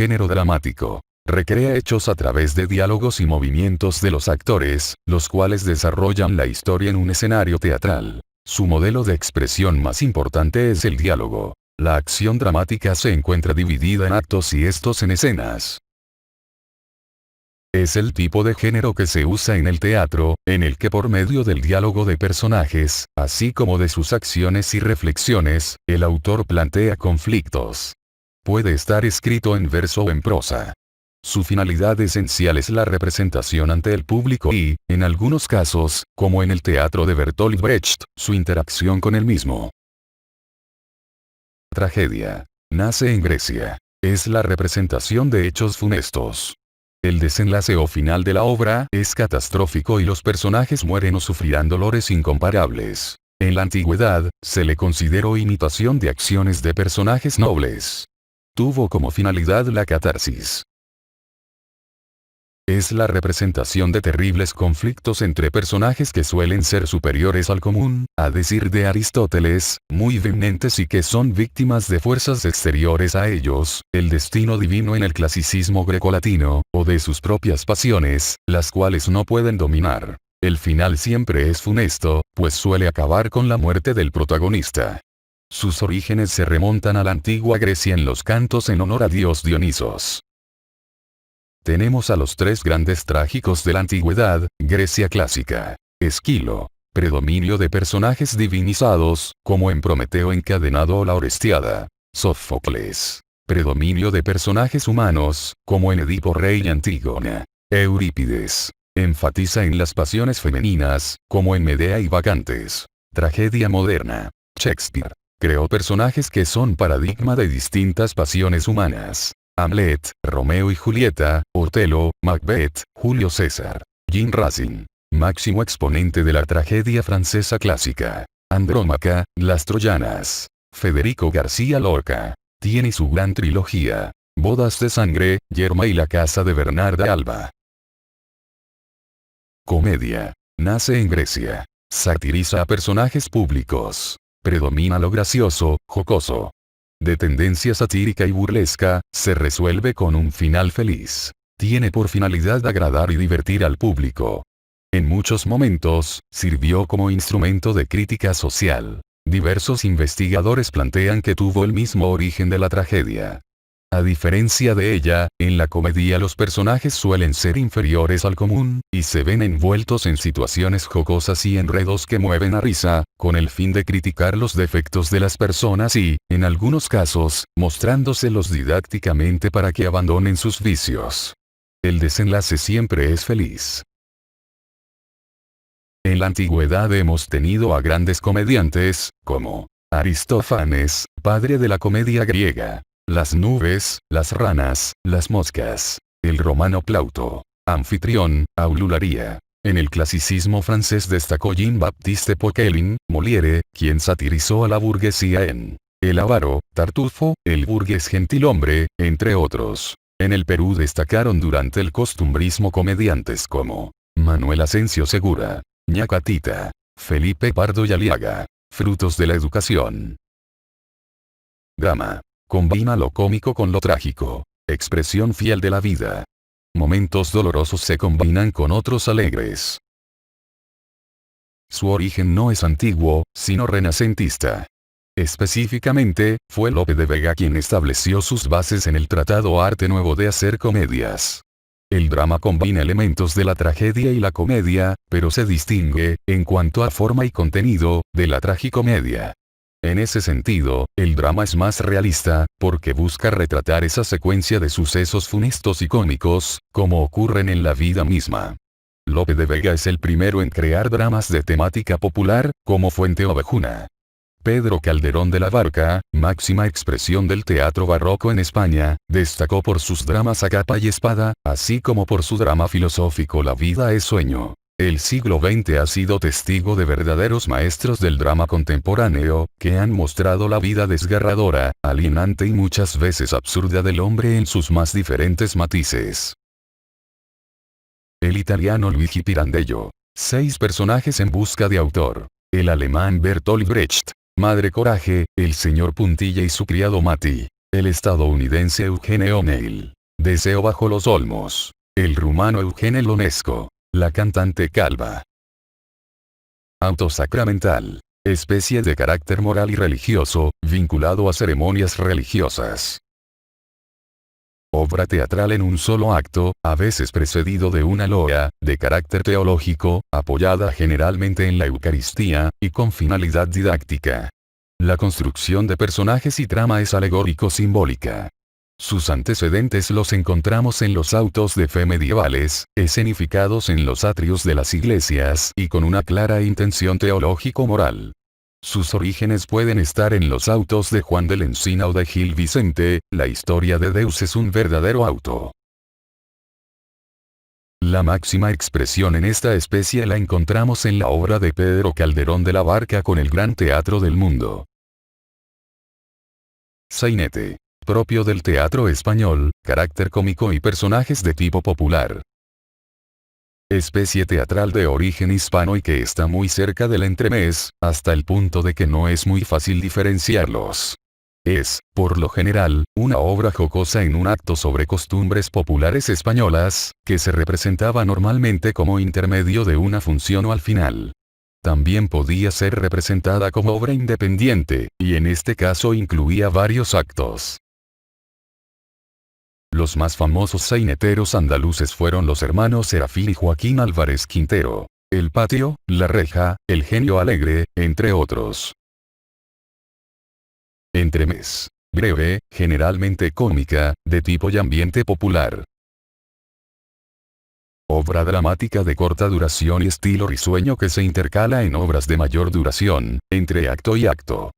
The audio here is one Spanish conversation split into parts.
género dramático. Recrea hechos a través de diálogos y movimientos de los actores, los cuales desarrollan la historia en un escenario teatral. Su modelo de expresión más importante es el diálogo. La acción dramática se encuentra dividida en actos y estos en escenas. Es el tipo de género que se usa en el teatro, en el que por medio del diálogo de personajes, así como de sus acciones y reflexiones, el autor plantea conflictos. Puede estar escrito en verso o en prosa. Su finalidad esencial es la representación ante el público y, en algunos casos, como en el teatro de Bertolt Brecht, su interacción con el mismo. Tragedia. Nace en Grecia. Es la representación de hechos funestos. El desenlace o final de la obra es catastrófico y los personajes mueren o sufrirán dolores incomparables. En la antigüedad, se le consideró imitación de acciones de personajes nobles. Tuvo como finalidad la catarsis. Es la representación de terribles conflictos entre personajes que suelen ser superiores al común, a decir de Aristóteles, muy vehemente y que son víctimas de fuerzas exteriores a ellos, el destino divino en el clasicismo grecolatino, o de sus propias pasiones, las cuales no pueden dominar. El final siempre es funesto, pues suele acabar con la muerte del protagonista. Sus orígenes se remontan a la antigua Grecia en los cantos en honor a dios Dionisos. Tenemos a los tres grandes trágicos de la antigüedad, Grecia clásica. Esquilo. Predominio de personajes divinizados, como en Prometeo encadenado o la Orestiada. Sófocles. Predominio de personajes humanos, como en Edipo Rey y Antígona. Eurípides. Enfatiza en las pasiones femeninas, como en Medea y Bacantes. Tragedia moderna. Shakespeare. Creó personajes que son paradigma de distintas pasiones humanas. Hamlet, Romeo y Julieta, Otelo, Macbeth, Julio César. Jean Racine. Máximo exponente de la tragedia francesa clásica. Andrómaca, Las Troyanas. Federico García Lorca. Tiene su gran trilogía. Bodas de sangre, Yerma y la casa de Bernarda Alba. Comedia. Nace en Grecia. Satiriza a personajes públicos. Predomina lo gracioso, jocoso. De tendencia satírica y burlesca, se resuelve con un final feliz. Tiene por finalidad agradar y divertir al público. En muchos momentos, sirvió como instrumento de crítica social. Diversos investigadores plantean que tuvo el mismo origen de la tragedia. A diferencia de ella, en la comedia los personajes suelen ser inferiores al común, y se ven envueltos en situaciones jocosas y enredos que mueven a risa, con el fin de criticar los defectos de las personas y, en algunos casos, mostrándoselos didácticamente para que abandonen sus vicios. El desenlace siempre es feliz. En la antigüedad hemos tenido a grandes comediantes, como Aristófanes, padre de la comedia griega. Las nubes, las ranas, las moscas. El romano Plauto. Anfitrión, Aulularia. En el clasicismo francés destacó Jean-Baptiste Poquelin, Molière, quien satirizó a la burguesía en El avaro, Tartufo, el burgués gentilhombre, entre otros. En el Perú destacaron durante el costumbrismo comediantes como Manuel Asensio Segura, Ñacatita, Felipe Pardo y Aliaga. Frutos de la educación. Drama. Combina lo cómico con lo trágico. Expresión fiel de la vida. Momentos dolorosos se combinan con otros alegres. Su origen no es antiguo, sino renacentista. Específicamente, fue Lope de Vega quien estableció sus bases en el tratado Arte Nuevo de hacer comedias. El drama combina elementos de la tragedia y la comedia, pero se distingue, en cuanto a forma y contenido, de la tragicomedia. En ese sentido, el drama es más realista, porque busca retratar esa secuencia de sucesos funestos y cómicos, como ocurren en la vida misma. Lope de Vega es el primero en crear dramas de temática popular, como Fuente Ovejuna. Pedro Calderón de la Barca, máxima expresión del teatro barroco en España, destacó por sus dramas a capa y espada, así como por su drama filosófico La vida es sueño. El siglo XX ha sido testigo de verdaderos maestros del drama contemporáneo, que han mostrado la vida desgarradora, alienante y muchas veces absurda del hombre en sus más diferentes matices. El italiano Luigi Pirandello. 6 personajes en busca de autor. El alemán Bertolt Brecht. Madre Coraje, el señor Puntilla y su criado Mati. El estadounidense Eugene O'Neill. Deseo bajo los olmos. El rumano Eugene Ionesco. La cantante calva. Auto sacramental. Especie de carácter moral y religioso, vinculado a ceremonias religiosas. Obra teatral en un solo acto, a veces precedido de una loa, de carácter teológico, apoyada generalmente en la Eucaristía, y con finalidad didáctica. La construcción de personajes y trama es alegórico-simbólica. Sus antecedentes los encontramos en los autos de fe medievales, escenificados en los atrios de las iglesias y con una clara intención teológico-moral. Sus orígenes pueden estar en los autos de Juan de la Encina o de Gil Vicente. La historia de Deus es un verdadero auto. La máxima expresión en esta especie la encontramos en la obra de Pedro Calderón de la Barca con el Gran Teatro del Mundo. Sainete. Propio del teatro español, carácter cómico y personajes de tipo popular. Especie teatral de origen hispano y que está muy cerca del entremés, hasta el punto de que no es muy fácil diferenciarlos. Es, por lo general, una obra jocosa en un acto sobre costumbres populares españolas, que se representaba normalmente como intermedio de una función o al final. También podía ser representada como obra independiente, y en este caso incluía varios actos. Los más famosos saineteros andaluces fueron los hermanos Serafín y Joaquín Álvarez Quintero. El Patio, La Reja, El Genio Alegre, entre otros. Entremés. Breve, generalmente cómica, de tipo y ambiente popular. Obra dramática de corta duración y estilo risueño que se intercala en obras de mayor duración, entre acto y acto.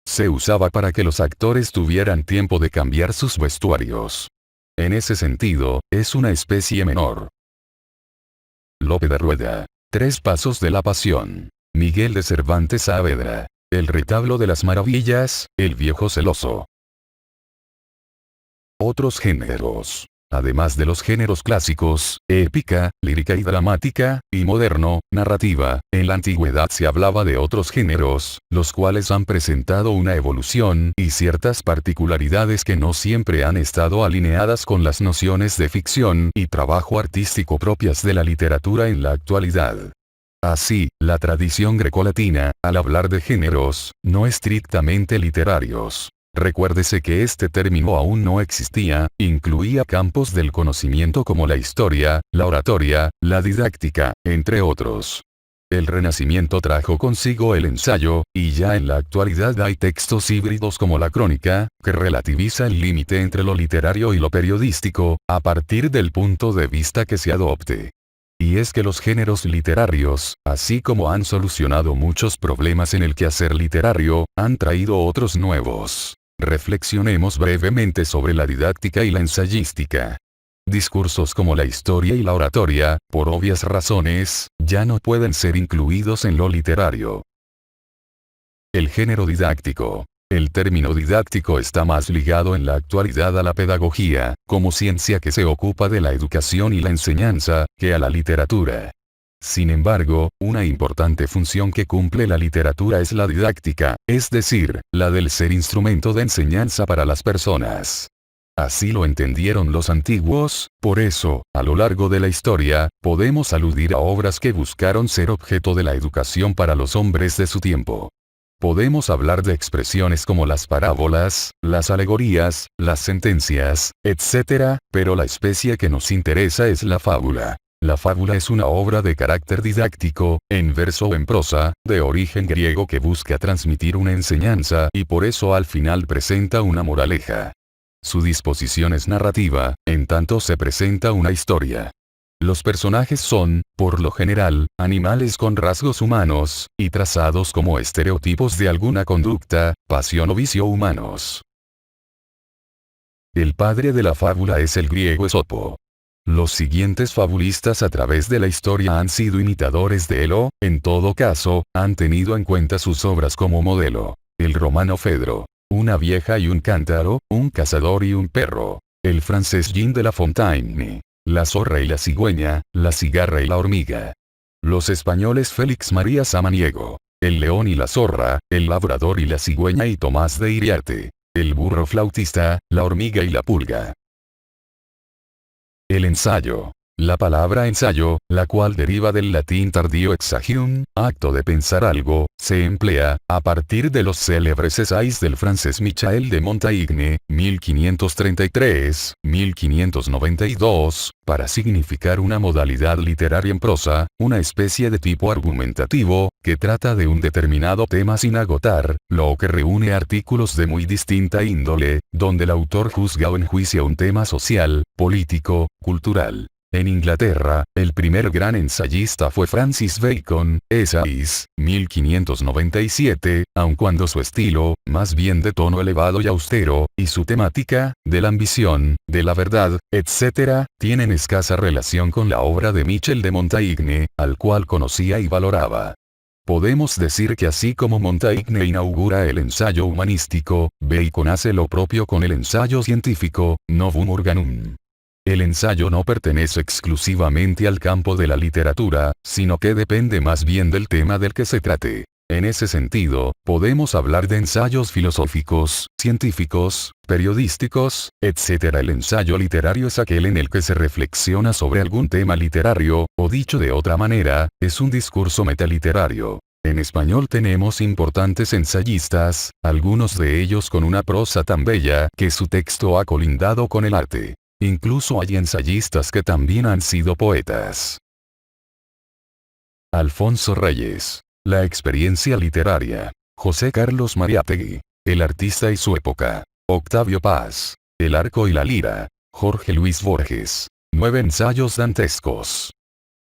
Se usaba para que los actores tuvieran tiempo de cambiar sus vestuarios. En ese sentido, es una especie menor. Lope de Rueda. Tres Pasos de la Pasión. Miguel de Cervantes Saavedra. El Retablo de las Maravillas, El Viejo Celoso. Otros géneros. Además de los géneros clásicos, épica, lírica y dramática, y moderno, narrativa, en la antigüedad se hablaba de otros géneros, los cuales han presentado una evolución y ciertas particularidades que no siempre han estado alineadas con las nociones de ficción y trabajo artístico propias de la literatura en la actualidad. Así, la tradición grecolatina, al hablar de géneros, no estrictamente literarios. Recuérdese que este término aún no existía, incluía campos del conocimiento como la historia, la oratoria, la didáctica, entre otros. El Renacimiento trajo consigo el ensayo, y ya en la actualidad hay textos híbridos como la crónica, que relativiza el límite entre lo literario y lo periodístico, a partir del punto de vista que se adopte. Y es que los géneros literarios, así como han solucionado muchos problemas en el quehacer literario, han traído otros nuevos. Reflexionemos brevemente sobre la didáctica y la ensayística. Discursos como la historia y la oratoria, por obvias razones, ya no pueden ser incluidos en lo literario. El género didáctico. El término didáctico está más ligado en la actualidad a la pedagogía, como ciencia que se ocupa de la educación y la enseñanza, que a la literatura. Sin embargo, una importante función que cumple la literatura es la didáctica, es decir, la del ser instrumento de enseñanza para las personas. Así lo entendieron los antiguos, por eso, a lo largo de la historia, podemos aludir a obras que buscaron ser objeto de la educación para los hombres de su tiempo. Podemos hablar de expresiones como las parábolas, las alegorías, las sentencias, etc., pero la especie que nos interesa es la fábula. La fábula es una obra de carácter didáctico, en verso o en prosa, de origen griego que busca transmitir una enseñanza y por eso al final presenta una moraleja. Su disposición es narrativa, en tanto se presenta una historia. Los personajes son, por lo general, animales con rasgos humanos, y trazados como estereotipos de alguna conducta, pasión o vicio humanos. El padre de la fábula es el griego Esopo. Los siguientes fabulistas a través de la historia han sido imitadores de él o, en todo caso, han tenido en cuenta sus obras como modelo. El romano Fedro, una vieja y un cántaro, un cazador y un perro. El francés Jean de La Fontaine, la zorra y la cigüeña, la cigarra y la hormiga. Los españoles Félix María Samaniego, el león y la zorra, el labrador y la cigüeña y Tomás de Iriarte. El burro flautista, la hormiga y la pulga. El ensayo. La palabra ensayo, la cual deriva del latín tardío exagium, acto de pensar algo, se emplea, a partir de los célebres essays del francés Michel de Montaigne, 1533-1592, para significar una modalidad literaria en prosa, una especie de tipo argumentativo, que trata de un determinado tema sin agotar, lo que reúne artículos de muy distinta índole, donde el autor juzga o enjuicia un tema social, político, cultural. En Inglaterra, el primer gran ensayista fue Francis Bacon, Essays, 1597, aun cuando su estilo, más bien de tono elevado y austero, y su temática, de la ambición, de la verdad, etc., tienen escasa relación con la obra de Michel de Montaigne, al cual conocía y valoraba. Podemos decir que así como Montaigne inaugura el ensayo humanístico, Bacon hace lo propio con el ensayo científico, Novum Organum. El ensayo no pertenece exclusivamente al campo de la literatura, sino que depende más bien del tema del que se trate. En ese sentido, podemos hablar de ensayos filosóficos, científicos, periodísticos, etc. El ensayo literario es aquel en el que se reflexiona sobre algún tema literario, o dicho de otra manera, es un discurso metaliterario. En español tenemos importantes ensayistas, algunos de ellos con una prosa tan bella que su texto ha colindado con el arte. Incluso hay ensayistas que también han sido poetas. Alfonso Reyes. La experiencia literaria. José Carlos Mariátegui. El artista y su época. Octavio Paz. El arco y la lira. Jorge Luis Borges. 9 ensayos dantescos.